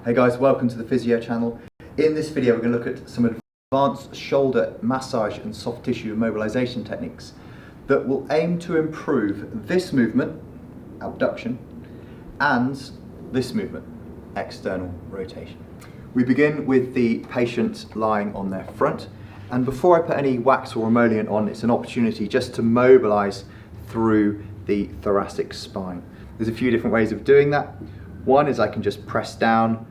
Hey guys, welcome to the Physio channel. In this video we're going to look at some advanced shoulder massage and soft tissue immobilization techniques that will aim to improve this movement, abduction, and this movement, external rotation. We begin with the patient lying on their front, and before I put any wax or emollient on, it's an opportunity just to mobilize through the thoracic spine. There's a few different ways of doing that. One is I can just press down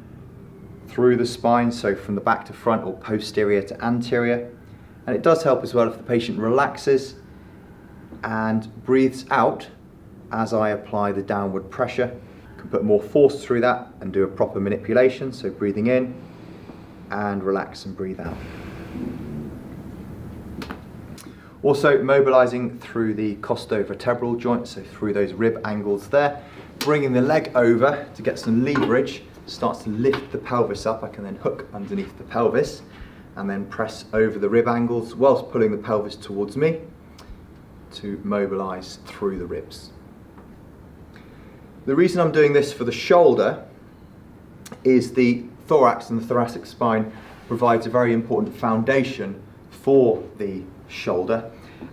through the spine, so from the back to front or posterior to anterior. And it does help as well if the patient relaxes and breathes out as I apply the downward pressure. I can put more force through that and do a proper manipulation, so breathing in and relax and breathe out. Also mobilizing through the costovertebral joint, so through those rib angles there, bringing the leg over to get some leverage, starts to lift the pelvis up. I can then hook underneath the pelvis and then press over the rib angles whilst pulling the pelvis towards me to mobilize through the ribs. The reason I'm doing this for the shoulder is the thorax and the thoracic spine provides a very important foundation for the shoulder,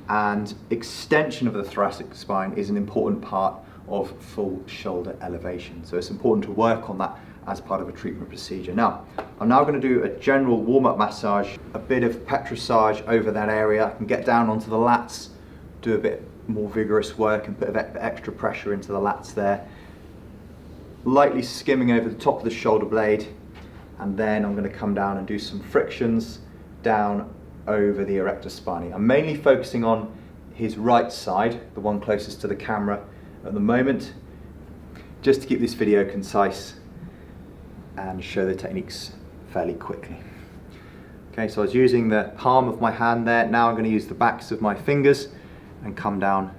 and extension of the thoracic spine is an important part of full shoulder elevation. So it's important to work on that as part of a treatment procedure. Now, I'm now going to do a general warm-up massage, a bit of petrissage over that area. I can get down onto the lats, do a bit more vigorous work and put a bit extra pressure into the lats there. Lightly skimming over the top of the shoulder blade, and then I'm going to come down and do some frictions down over the erector spinae. I'm mainly focusing on his right side, the one closest to the camera at the moment, just to keep this video concise and show the techniques fairly quickly. Okay, so I was using the palm of my hand there. Now I'm going to use the backs of my fingers and come down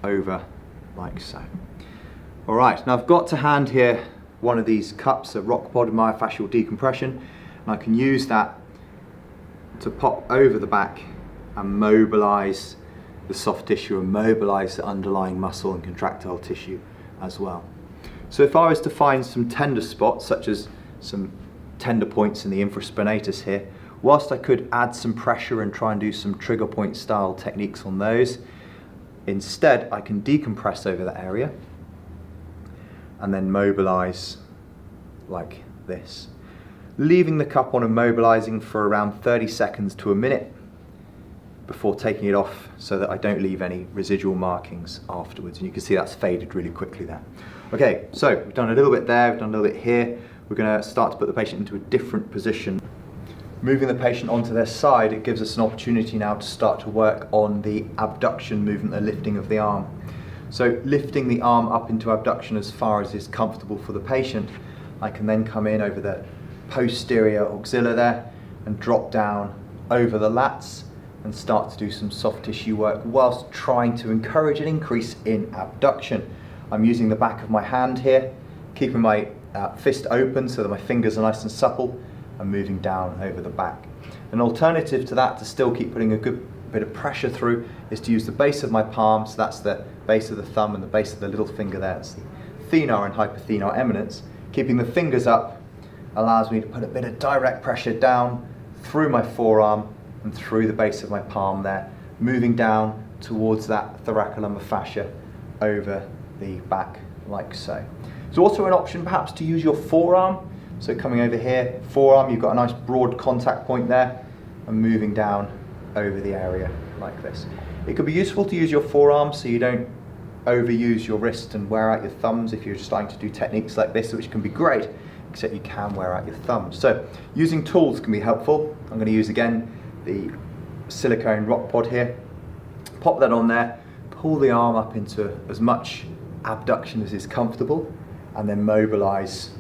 over like so. All right, now I've got to hand here one of these cups of rock pod myofascial decompression, and I can use that to pop over the back and mobilize the soft tissue and mobilize the underlying muscle and contractile tissue as well. So if I was to find some tender spots, such as some tender points in the infraspinatus here, whilst I could add some pressure and try and do some trigger point style techniques on those, instead I can decompress over that area and then mobilize like this, leaving the cup on and mobilizing for around 30 seconds to a minute before taking it off so that I don't leave any residual markings afterwards. And you can see that's faded really quickly there. Okay, so we've done a little bit there, we've done a little bit here. We're going to start to put the patient into a different position. Moving the patient onto their side, it gives us an opportunity now to start to work on the abduction movement, the lifting of the arm. So lifting the arm up into abduction as far as is comfortable for the patient, I can then come in over the posterior axilla there and drop down over the lats and start to do some soft tissue work whilst trying to encourage an increase in abduction. I'm using the back of my hand here, keeping my fist open so that my fingers are nice and supple, and moving down over the back. An alternative to that, to still keep putting a good bit of pressure through, is to use the base of my palm, so that's the base of the thumb and the base of the little finger there, that's the thenar and hypothenar eminence. Keeping the fingers up allows me to put a bit of direct pressure down through my forearm and through the base of my palm there, moving down towards that thoracolumbar fascia over the back like so. There's also an option perhaps to use your forearm. So coming over here, forearm, you've got a nice broad contact point there, and moving down over the area like this. It could be useful to use your forearm so you don't overuse your wrist and wear out your thumbs if you're just starting to do techniques like this, which can be great, except you can wear out your thumbs. So using tools can be helpful. I'm going to use again the silicone rock pod here. Pop that on there, pull the arm up into as much abduction as is comfortable, and then mobilize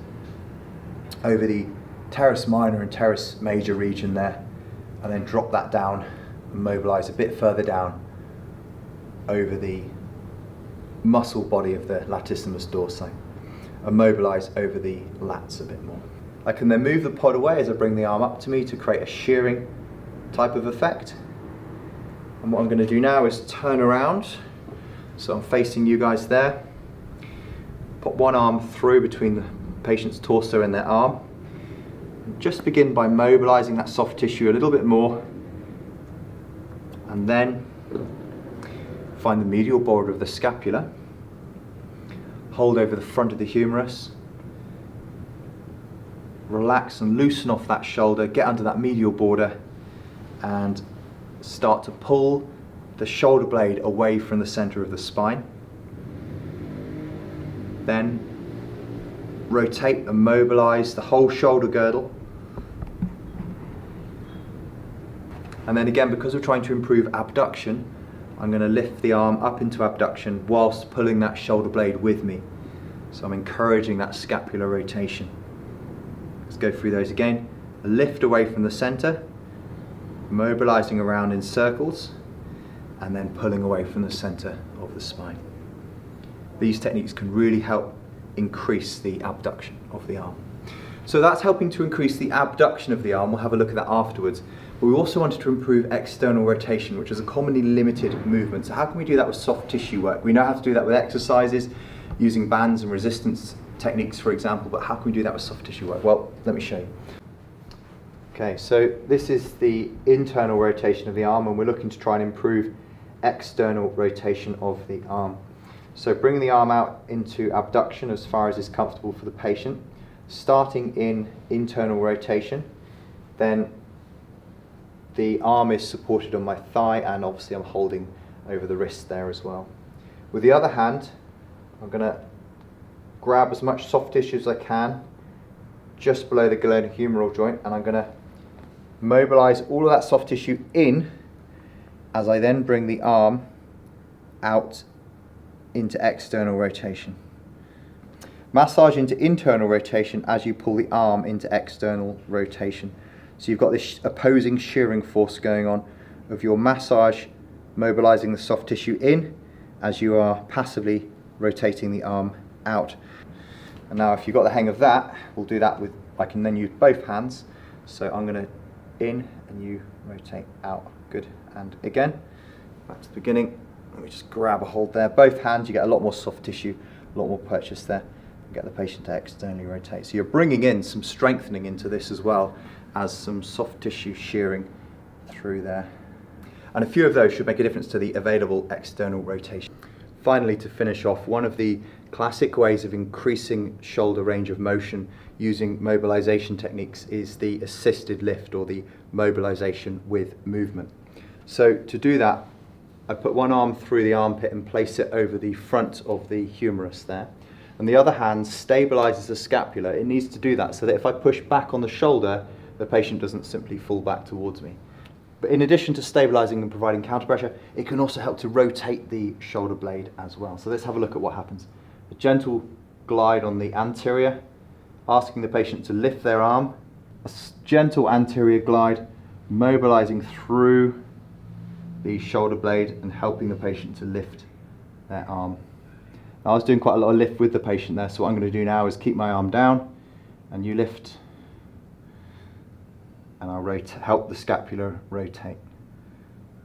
over the teres minor and teres major region there, and then drop that down and mobilize a bit further down over the muscle body of the latissimus dorsi, and mobilize over the lats a bit more. I can then move the pod away as I bring the arm up to me to create a shearing type of effect. And what I'm going to do now is turn around, so I'm facing you guys there, put one arm through between the patient's torso and their arm. And just begin by mobilizing that soft tissue a little bit more, and then find the medial border of the scapula, hold over the front of the humerus, relax and loosen off that shoulder, get under that medial border, and start to pull the shoulder blade away from the center of the spine. Then rotate and mobilize the whole shoulder girdle. And then again, because we're trying to improve abduction, I'm going to lift the arm up into abduction whilst pulling that shoulder blade with me. So I'm encouraging that scapular rotation. Let's go through those again. A lift away from the center, mobilizing around in circles, and then pulling away from the center of the spine. These techniques can really help increase the abduction of the arm. So that's helping to increase the abduction of the arm. We'll have a look at that afterwards. But we also wanted to improve external rotation, which is a commonly limited movement. So how can we do that with soft tissue work? We know how to do that with exercises, using bands and resistance techniques, for example, but how can we do that with soft tissue work? Well, let me show you. Okay, so this is the internal rotation of the arm, and we're looking to try and improve external rotation of the arm. So bring the arm out into abduction as far as is comfortable for the patient, starting in internal rotation. Then the arm is supported on my thigh, and obviously I'm holding over the wrist there as well. With the other hand, I'm going to grab as much soft tissue as I can just below the glenohumeral joint, and I'm going to mobilize all of that soft tissue in as I then bring the arm out into external rotation. Massage into internal rotation as you pull the arm into external rotation. So you've got this opposing shearing force going on of your massage mobilizing the soft tissue in as you are passively rotating the arm out. And now if you've got the hang of that, we'll do that with, I can then use both hands. So I'm going to in and you rotate out. Good. And again, back to the beginning. Let me just grab a hold there. Both hands, you get a lot more soft tissue, a lot more purchase there. Get the patient to externally rotate. So you're bringing in some strengthening into this as well as some soft tissue shearing through there. And a few of those should make a difference to the available external rotation. Finally, to finish off, one of the classic ways of increasing shoulder range of motion using mobilization techniques is the assisted lift, or the mobilization with movement. So to do that, I put one arm through the armpit and place it over the front of the humerus there. And the other hand stabilizes the scapula. It needs to do that so that if I push back on the shoulder, the patient doesn't simply fall back towards me. But in addition to stabilizing and providing counter pressure, it can also help to rotate the shoulder blade as well. So let's have a look at what happens. A gentle glide on the anterior, asking the patient to lift their arm. A gentle anterior glide, mobilizing through the shoulder blade and helping the patient to lift their arm. Now, I was doing quite a lot of lift with the patient there, so what I'm going to do now is keep my arm down and you lift, and I'll help the scapula rotate.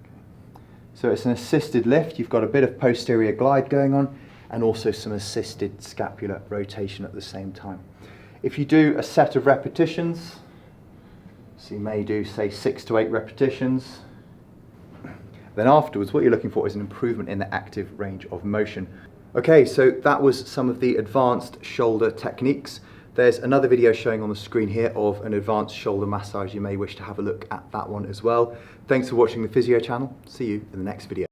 Okay. So it's an assisted lift. You've got a bit of posterior glide going on and also some assisted scapular rotation at the same time. If you do a set of repetitions, so you may do say 6 to 8 repetitions, then afterwards what you're looking for is an improvement in the active range of motion. Okay, so that was some of the advanced shoulder techniques. There's another video showing on the screen here of an advanced shoulder massage. You may wish to have a look at that one as well. Thanks for watching the Physio channel. See you in the next video.